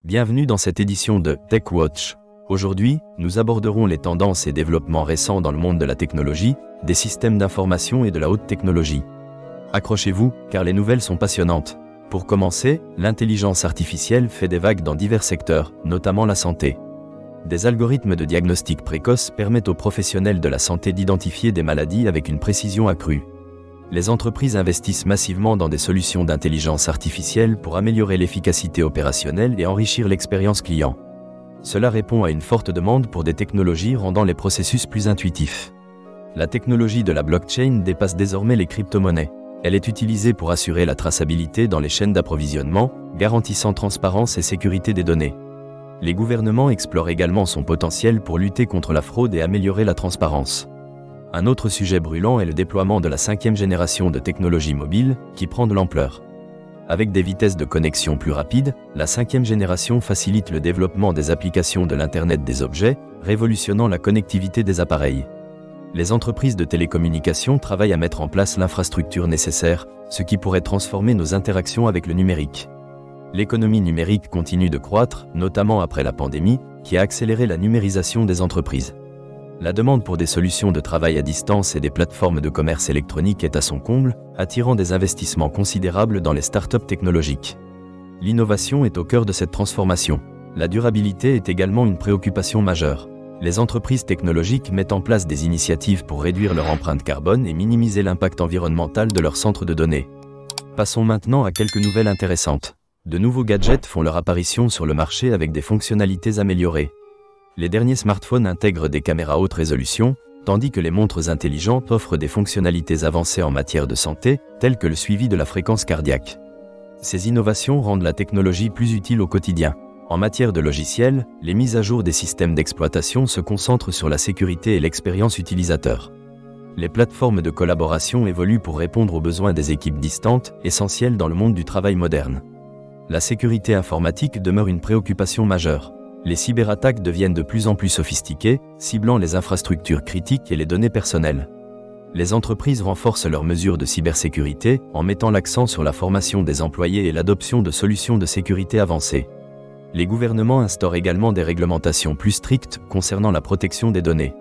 Bienvenue dans cette édition de TechWatch. Aujourd'hui, nous aborderons les tendances et développements récents dans le monde de la technologie, des systèmes d'information et de la haute technologie. Accrochez-vous, car les nouvelles sont passionnantes. Pour commencer, l'intelligence artificielle fait des vagues dans divers secteurs, notamment la santé. Des algorithmes de diagnostic précoce permettent aux professionnels de la santé d'identifier des maladies avec une précision accrue. Les entreprises investissent massivement dans des solutions d'intelligence artificielle pour améliorer l'efficacité opérationnelle et enrichir l'expérience client. Cela répond à une forte demande pour des technologies rendant les processus plus intuitifs. La technologie de la blockchain dépasse désormais les crypto-monnaies. Elle est utilisée pour assurer la traçabilité dans les chaînes d'approvisionnement, garantissant transparence et sécurité des données. Les gouvernements explorent également son potentiel pour lutter contre la fraude et améliorer la transparence. Un autre sujet brûlant est le déploiement de la 5e génération de technologies mobiles, qui prend de l'ampleur. Avec des vitesses de connexion plus rapides, la 5e génération facilite le développement des applications de l'Internet des objets, révolutionnant la connectivité des appareils. Les entreprises de télécommunications travaillent à mettre en place l'infrastructure nécessaire, ce qui pourrait transformer nos interactions avec le numérique. L'économie numérique continue de croître, notamment après la pandémie, qui a accéléré la numérisation des entreprises. La demande pour des solutions de travail à distance et des plateformes de commerce électronique est à son comble, attirant des investissements considérables dans les startups technologiques. L'innovation est au cœur de cette transformation. La durabilité est également une préoccupation majeure. Les entreprises technologiques mettent en place des initiatives pour réduire leur empreinte carbone et minimiser l'impact environnemental de leurs centres de données. Passons maintenant à quelques nouvelles intéressantes. De nouveaux gadgets font leur apparition sur le marché avec des fonctionnalités améliorées. Les derniers smartphones intègrent des caméras haute résolution, tandis que les montres intelligentes offrent des fonctionnalités avancées en matière de santé, telles que le suivi de la fréquence cardiaque. Ces innovations rendent la technologie plus utile au quotidien. En matière de logiciels, les mises à jour des systèmes d'exploitation se concentrent sur la sécurité et l'expérience utilisateur. Les plateformes de collaboration évoluent pour répondre aux besoins des équipes distantes, essentielles dans le monde du travail moderne. La sécurité informatique demeure une préoccupation majeure. Les cyberattaques deviennent de plus en plus sophistiquées, ciblant les infrastructures critiques et les données personnelles. Les entreprises renforcent leurs mesures de cybersécurité en mettant l'accent sur la formation des employés et l'adoption de solutions de sécurité avancées. Les gouvernements instaurent également des réglementations plus strictes concernant la protection des données.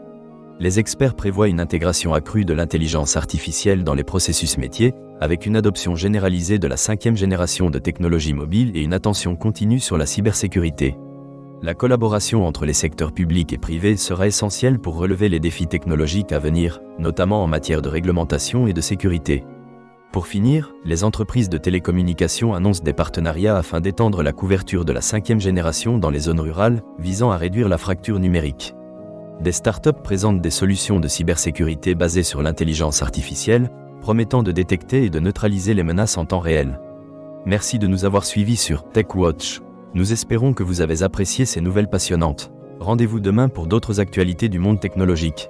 Les experts prévoient une intégration accrue de l'intelligence artificielle dans les processus métiers, avec une adoption généralisée de la 5e génération de technologies mobiles et une attention continue sur la cybersécurité. La collaboration entre les secteurs publics et privés sera essentielle pour relever les défis technologiques à venir, notamment en matière de réglementation et de sécurité. Pour finir, les entreprises de télécommunications annoncent des partenariats afin d'étendre la couverture de la 5e génération dans les zones rurales, visant à réduire la fracture numérique. Des startups présentent des solutions de cybersécurité basées sur l'intelligence artificielle, promettant de détecter et de neutraliser les menaces en temps réel. Merci de nous avoir suivis sur TechWatch. Nous espérons que vous avez apprécié ces nouvelles passionnantes. Rendez-vous demain pour d'autres actualités du monde technologique.